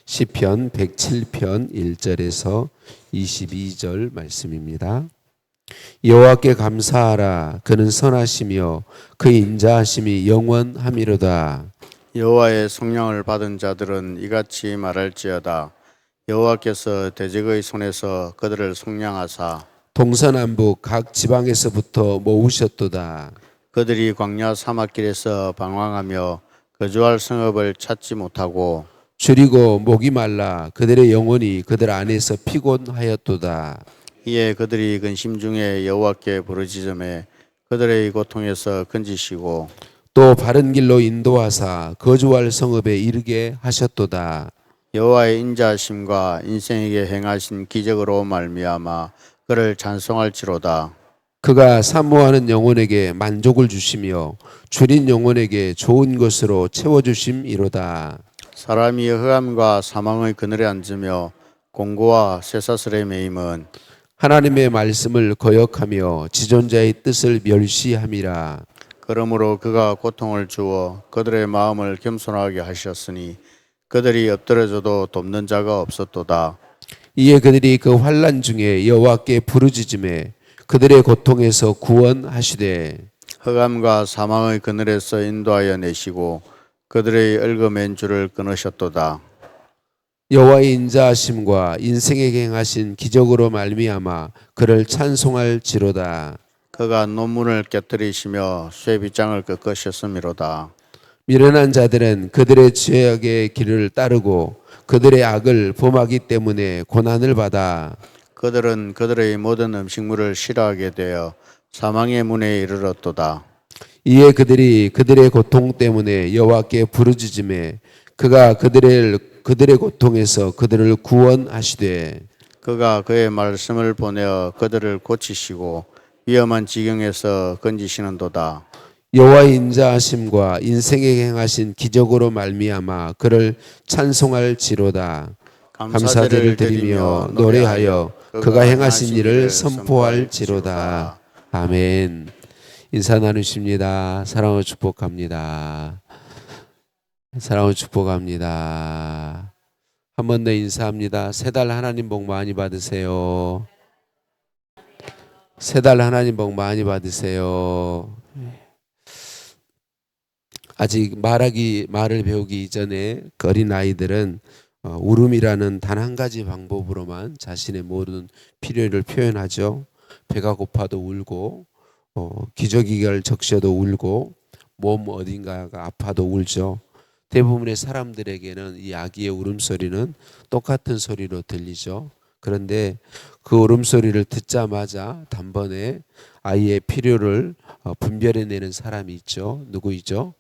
시편 107편 1절에서 22절 말씀입니다. 여호와께 감사하라. 그는 선하시며 그 인자하심이 영원함이로다. 여호와의 성령을 받은 자들은 이같이 말할지어다. 여호와께서 대적의 손에서 그들을 속량하사 동서남북 각 지방에서부터 모으셨도다. 그들이 광야 사막길에서 방황하며 거주할 성읍을 찾지 못하고 줄이고 목이 말라 그들의 영혼이 그들 안에서 피곤하였도다. 이에 그들이 근심 중에 여호와께 부르짖음에 그들의 고통에서 건지시고 또 바른 길로 인도하사 거주할 성읍에 이르게 하셨도다. 여호와의 인자하심과 인생에게 행하신 기적으로 말미암아 그를 찬송할지로다. 그가 사모하는 영혼에게 만족을 주시며 줄인 영혼에게 좋은 것으로 채워주심이로다. 사람이 흑암과 사망의 그늘에 앉으며 공고와 쇠사슬의 매임은 하나님의 말씀을 거역하며 지존자의 뜻을 멸시함이라. 그러므로 그가 고통을 주어 그들의 마음을 겸손하게 하셨으니 그들이 엎드려져도 돕는 자가 없었도다. 이에 그들이 그 환난 중에 여호와께 부르짖음에 그들의 고통에서 구원하시되 흑암과 사망의 그늘에서 인도하여 내시고 그들의 얽어맨 줄을 끊으셨도다. 여호와의 인자하심과 인생에게 행하신 기적으로 말미암아 그를 찬송할지로다. 그가 논문을 깨뜨리시며 쇠빗장을 꺾으셨음이로다. 미련한 자들은 그들의 죄악의 길을 따르고 그들의 악을 범하기 때문에 고난을 받아 그들은 그들의 모든 음식물을 싫어하게 되어 사망의 문에 이르렀도다. 이에 그들이 그들의 고통 때문에 여호와께 부르짖음에 그가 그들의 고통에서 그들을 구원하시되 그가 그의 말씀을 보내어 그들을 고치시고 위험한 지경에서 건지시는도다. 여호와의 인자하심과 인생에게 행하신 기적으로 말미암아 그를 찬송할지로다. 감사제를 드리며 노래하여 그가 행하신 일을 선포할지로다. 아멘. 인사 나누십니다. 사랑을 축복합니다. 사랑을 축복합니다. 한 번 더 인사합니다. 새 달 하나님 복 많이 받으세요. 새 달 하나님 복 많이 받으세요. 아직 말을 배우기 이전에 그 어린 아이들은 울음이라는 단 한 가지 방법으로만 자신의 모든 필요를 표현하죠. 배가 고파도 울고 기저귀를 적셔도 울고 몸 어딘가가 아파도 울죠. 대부분의 사람들에게는 이 아기의 울음소리는 똑같은 소리로 들리죠. 그런데 그 울음소리를 듣자마자 단번에 아이의 필요를 분별해내는 사람이 있죠. 누구이죠?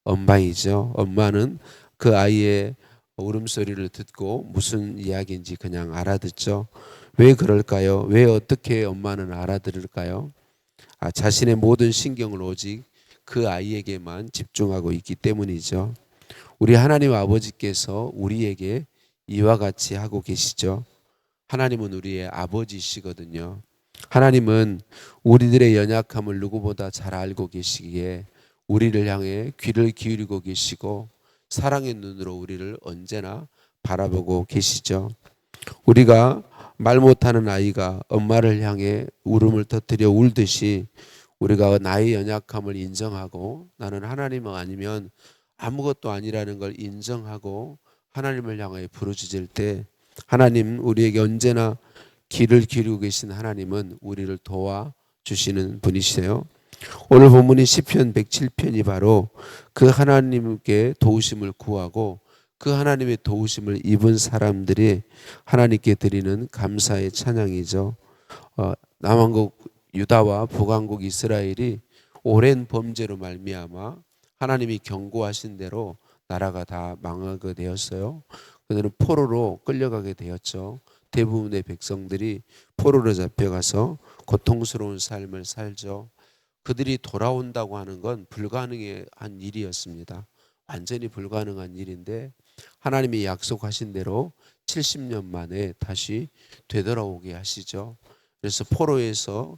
엄마이죠. 엄마는 그 아이의 울음소리를 듣고 무슨 이야기인지 그냥 알아듣죠. 왜 그럴까요? 왜 어떻게 엄마는 알아들을까요? 자신의 모든 신경을 오직 그 아이에게만 집중하고 있기 때문이죠. 우리 하나님 아버지께서 우리에게 이와 같이 하고 계시죠. 하나님은 우리의 아버지시거든요. 하나님은 우리들의 연약함을 누구보다 잘 알고 계시기에 우리를 향해 귀를 기울이고 계시고 사랑의 눈으로 우리를 언제나 바라보고 계시죠. 우리가 말 못하는 아이가 엄마를 향해 울음을 터뜨려 울듯이 우리가 나의 연약함을 인정하고 나는 하나님 아니면 아무것도 아니라는 걸 인정하고 하나님을 향해 부르짖을 때 하나님 우리에게 언제나 귀를 기울이고 계신 하나님은 우리를 도와주시는 분이세요. 오늘 본문인 시편 107편이 바로 그 하나님께 도우심을 구하고 그 하나님의 도우심을 입은 사람들이 하나님께 드리는 감사의 찬양이죠. 남왕국 유다와 북왕국 이스라엘이 오랜 범죄로 말미암아 하나님이 경고하신 대로 나라가 다 망하게 되었어요. 그들은 포로로 끌려가게 되었죠. 대부분의 백성들이 포로로 잡혀가서 고통스러운 삶을 살죠. 그들이 돌아온다고 하는 건 불가능한 일이었습니다. 완전히 불가능한 일인데 하나님이 약속하신 대로 70년 만에 다시 되돌아오게 하시죠. 그래서 포로에서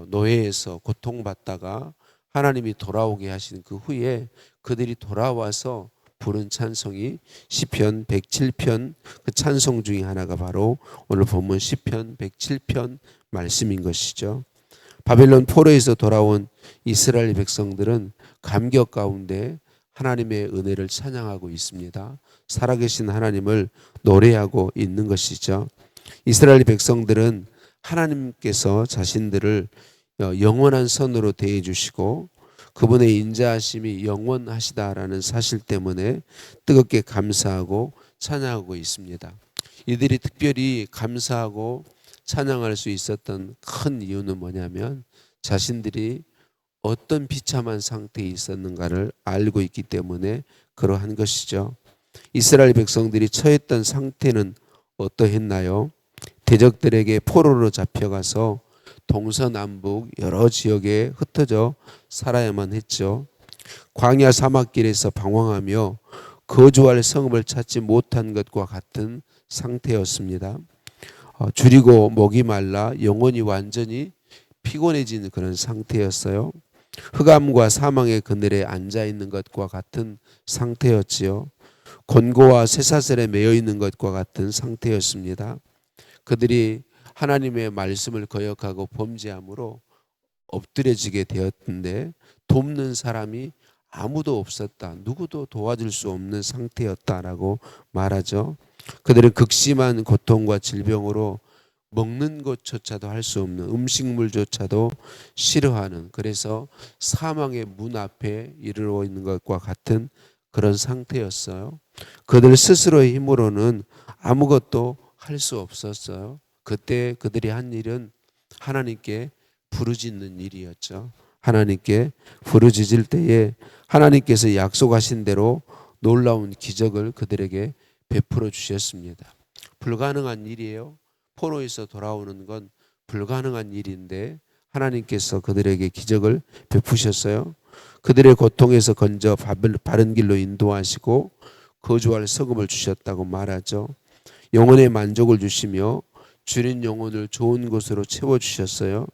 노예에서 고통받다가 하나님이 돌아오게 하신 그 후에 그들이 돌아와서 부른 찬송이 시편 107편 그 찬송 중에 하나가 바로 오늘 본문 시편 107편 말씀인 것이죠. 바벨론 포로에서 돌아온 이스라엘 백성들은 감격 가운데 하나님의 은혜를 찬양하고 있습니다. 살아계신 하나님을 노래하고 있는 것이죠. 이스라엘 백성들은 하나님께서 자신들을 영원한 선으로 대해 주시고 그분의 인자하심이 영원하시다라는 사실 때문에 뜨겁게 감사하고 찬양하고 있습니다. 이들이 특별히 감사하고 찬양할 수 있었던 큰 이유는 뭐냐면 자신들이 어떤 비참한 상태에 있었는가를 알고 있기 때문에 그러한 것이죠. 이스라엘 백성들이 처했던 상태는 어떠했나요? 대적들에게 포로로 잡혀가서 동서남북 여러 지역에 흩어져 살아야만 했죠. 광야 사막길에서 방황하며 거주할 성읍을 찾지 못한 것과 같은 상태였습니다. 줄이고 목이 말라 영혼이 완전히 피곤해진 그런 상태였어요. 흑암과 사망의 그늘에 앉아 있는 것과 같은 상태였지요. 곤고와 쇠사슬에 매여 있는 것과 같은 상태였습니다. 그들이 하나님의 말씀을 거역하고 범죄함으로 엎드려지게 되었는데 돕는 사람이 아무도 없었다. 누구도 도와줄 수 없는 상태였다라고 말하죠. 그들은 극심한 고통과 질병으로 먹는 것조차도 할 수 없는 음식물조차도 싫어하는 그래서 사망의 문 앞에 이르러 있는 것과 같은 그런 상태였어요. 그들 스스로의 힘으로는 아무것도 할 수 없었어요. 그때 그들이 한 일은 하나님께 부르짖는 일이었죠. 하나님께 부르짖을 때에 하나님께서 약속하신 대로 놀라운 기적을 그들에게 베풀어 주셨습니다. 불가능한 일이에요. 포로에서 돌아오는 건 불가능한 일인데 하나님께서 그들에게 기적을 베푸셨어요. 그들의 고통에서 건져 바른 길로 인도하시고 거주할 성읍을 주셨다고 말하죠. 영혼의 만족을 주시며 줄인 영혼을 좋은 곳으로 채워주셨어요.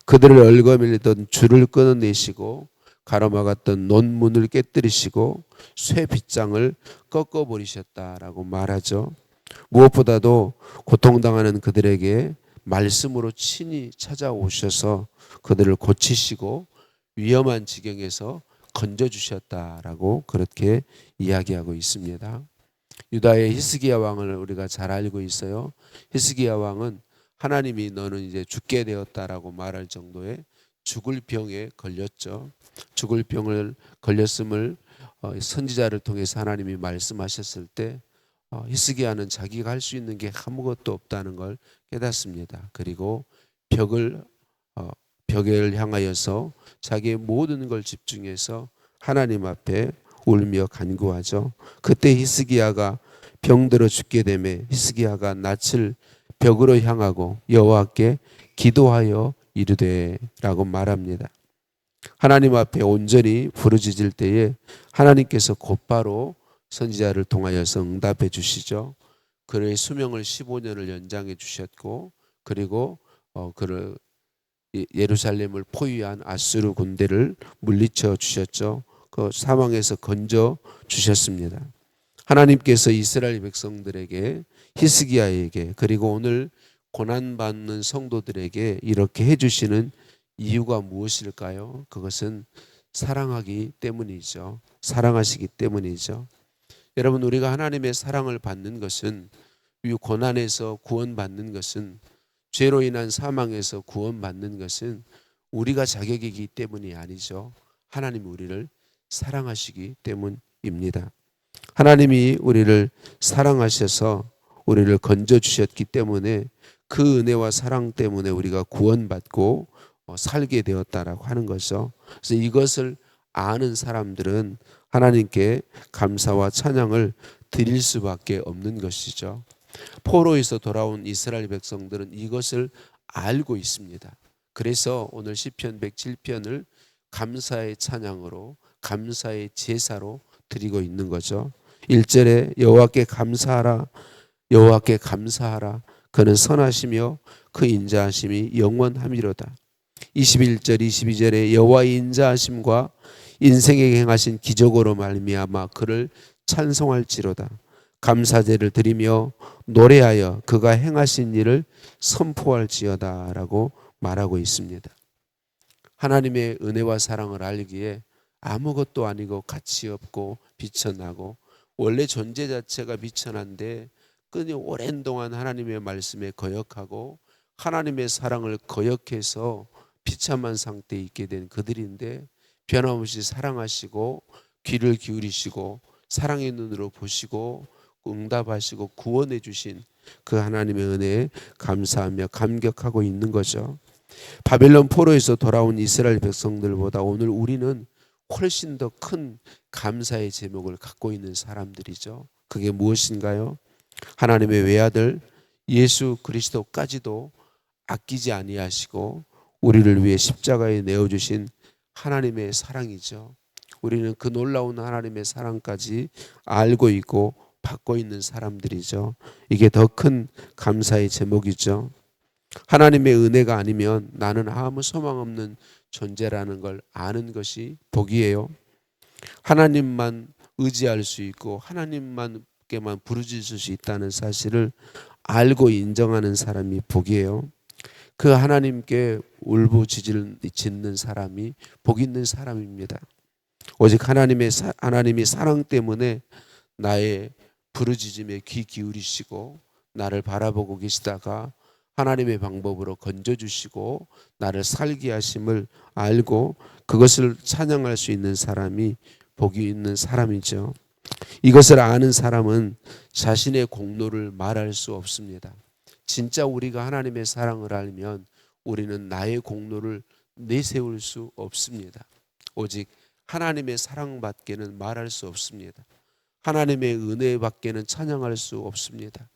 그들을 얽어밀던 줄을 끊어내시고 가로막았던 논문을 깨뜨리시고 쇠 빗장을 꺾어버리셨다라고 말하죠. 무엇보다도 고통당하는 그들에게 말씀으로 친히 찾아오셔서 그들을 고치시고 위험한 지경에서 건져주셨다라고 그렇게 이야기하고 있습니다. 유다의 히스기야 왕을 우리가 잘 알고 있어요. 히스기야 왕은 하나님이 너는 이제 죽게 되었다라고 말할 정도의 죽을 병에 걸렸죠. 죽을 병을 걸렸음을 선지자를 통해서 하나님이 말씀하셨을 때 히스기야는 자기가 할 수 있는 게 아무것도 없다는 걸 깨닫습니다. 그리고 벽을 향하여서 자기의 모든 걸 집중해서 하나님 앞에 울며 간구하죠. 그때 히스기야가 병들어 죽게 되매 히스기야가 낯을 벽으로 향하고 여호와께 기도하여 이르되라고 말합니다. 하나님 앞에 온전히 부르짖을 때에 하나님께서 곧바로 선지자를 통하여서 응답해 주시죠. 그의 수명을 15년을 연장해 주셨고 그리고 그를 예루살렘을 포위한 아수르 군대를 물리쳐 주셨죠. 그 사망에서 건져 주셨습니다. 하나님께서 이스라엘 백성들에게 히스기야에게 그리고 오늘 고난받는 성도들에게 이렇게 해주시는 이유가 무엇일까요? 그것은 사랑하기 때문이죠. 사랑하시기 때문이죠. 여러분 우리가 하나님의 사랑을 받는 것은 이 고난에서 구원받는 것은 죄로 인한 사망에서 구원받는 것은 우리가 자격이기 때문이 아니죠. 하나님이 우리를 사랑하시기 때문입니다. 하나님이 우리를 사랑하셔서 우리를 건져주셨기 때문에 그 은혜와 사랑 때문에 우리가 구원받고 살게 되었다라고 하는 거죠. 그래서 이것을 아는 사람들은 하나님께 감사와 찬양을 드릴 수밖에 없는 것이죠. 포로에서 돌아온 이스라엘 백성들은 이것을 알고 있습니다. 그래서 오늘 시편 107편을 감사의 찬양으로 감사의 제사로 드리고 있는 거죠. 1절에 여호와께 감사하라 여호와께 감사하라 그는 선하시며 그 인자하심이 영원함이로다. 21절 22절에 여호와의 인자하심과 인생에게 행하신 기적으로 말미암아 그를 찬송할지로다. 감사제를 드리며 노래하여 그가 행하신 일을 선포할지어다 라고 말하고 있습니다. 하나님의 은혜와 사랑을 알기에 아무것도 아니고 가치 없고 비천하고 원래 존재 자체가 비천한데 끊이 오랜 동안 하나님의 말씀에 거역하고 하나님의 사랑을 거역해서 비참한 상태에 있게 된 그들인데 변함없이 사랑하시고 귀를 기울이시고 사랑의 눈으로 보시고 응답하시고 구원해 주신 그 하나님의 은혜에 감사하며 감격하고 있는 거죠. 바벨론 포로에서 돌아온 이스라엘 백성들보다 오늘 우리는 훨씬 더 큰 감사의 제목을 갖고 있는 사람들이죠. 그게 무엇인가요? 하나님의 외아들 예수 그리스도까지도 아끼지 아니하시고 우리를 위해 십자가에 내어주신 하나님의 사랑이죠. 우리는 그 놀라운 하나님의 사랑까지 알고 있고 받고 있는 사람들이죠. 이게 더 큰 감사의 제목이죠. 하나님의 은혜가 아니면 나는 아무 소망 없는 존재라는 걸 아는 것이 복이에요. 하나님만 의지할 수 있고 하나님만께만 부르짖을 수 있다는 사실을 알고 인정하는 사람이 복이에요. 그 하나님께 울부짖는 사람이 복 있는 사람입니다. 오직 하나님이 사랑 때문에 나의 부르짖음에 귀 기울이시고 나를 바라보고 계시다가 하나님의 방법으로 건져주시고 나를 살게 하심을 알고 그것을 찬양할 수 있는 사람이 복이 있는 사람이죠. 이것을 아는 사람은 자신의 공로를 말할 수 없습니다. 진짜 우리가 하나님의 사랑을 알면 우리는 나의 공로를 내세울 수 없습니다. 오직 하나님의 사랑밖에는 말할 수 없습니다. 하나님의 은혜밖에는 찬양할 수 없습니다.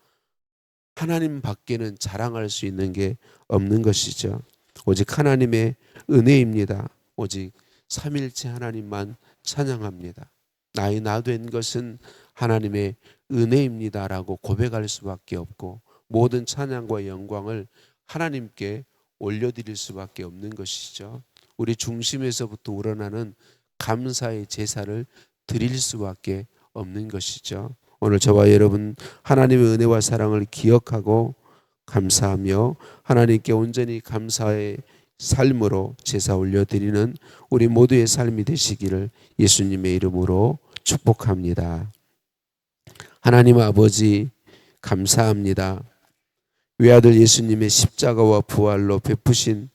하나님 밖에는 자랑할 수 있는 게 없는 것이죠. 오직 하나님의 은혜입니다. 오직 삼일체 하나님만 찬양합니다. 나의 나 된 것은 하나님의 은혜입니다라고 고백할 수밖에 없고 모든 찬양과 영광을 하나님께 올려드릴 수밖에 없는 것이죠. 우리 중심에서부터 우러나는 감사의 제사를 드릴 수밖에 없는 것이죠. 오늘 저와 여러분 하나님의 은혜와 사랑을 기억하고 감사하며 하나님께 온전히 감사의 삶으로 제사 올려드리는 우리 모두의 삶이 되시기를 예수님의 이름으로 축복합니다. 하나님 아버지 감사합니다. 외아들 예수님의 십자가와 부활로 베푸신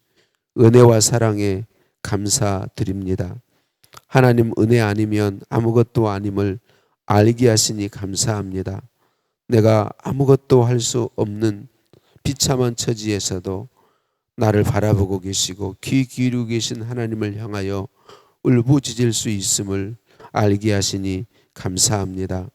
은혜와 사랑에 감사드립니다. 하나님 은혜 아니면 아무것도 아님을 알게 하시니 감사합니다. 내가 아무것도 할 수 없는 비참한 처지에서도 나를 바라보고 계시고 귀 기울이고 계신 하나님을 향하여 울부짖을 수 있음을 알게 하시니 감사합니다.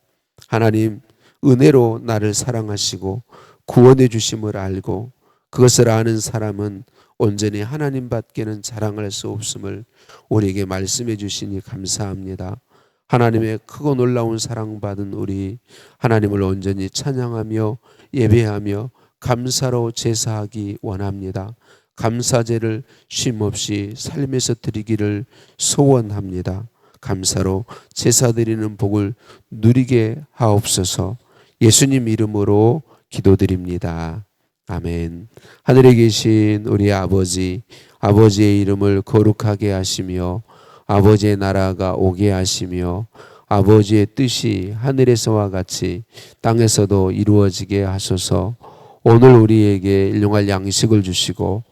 하나님 은혜로 나를 사랑하시고 구원해 주심을 알고 그것을 아는 사람은 온전히 하나님밖에는 자랑할 수 없음을 우리에게 말씀해 주시니 감사합니다. 하나님의 크고 놀라운 사랑받은 우리 하나님을 온전히 찬양하며 예배하며 감사로 제사하기 원합니다. 감사제를 쉼없이 삶에서 드리기를 소원합니다. 감사로 제사 드리는 복을 누리게 하옵소서. 예수님 이름으로 기도드립니다. 아멘. 하늘에 계신 우리 아버지, 아버지의 이름을 거룩하게 하시며 아버지의 나라가 오게 하시며 아버지의 뜻이 하늘에서와 같이 땅에서도 이루어지게 하소서. 오늘 우리에게 일용할 양식을 주시고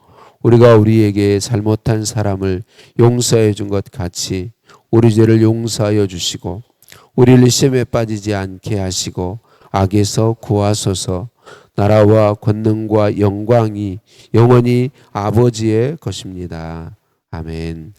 우리가 우리에게 잘못한 사람을 용서해 준 것 같이 우리 죄를 용서하여 주시고 우리를 시험에 빠지지 않게 하시고 악에서 구하소서. 나라와 권능과 영광이 영원히 아버지의 것입니다. 아멘.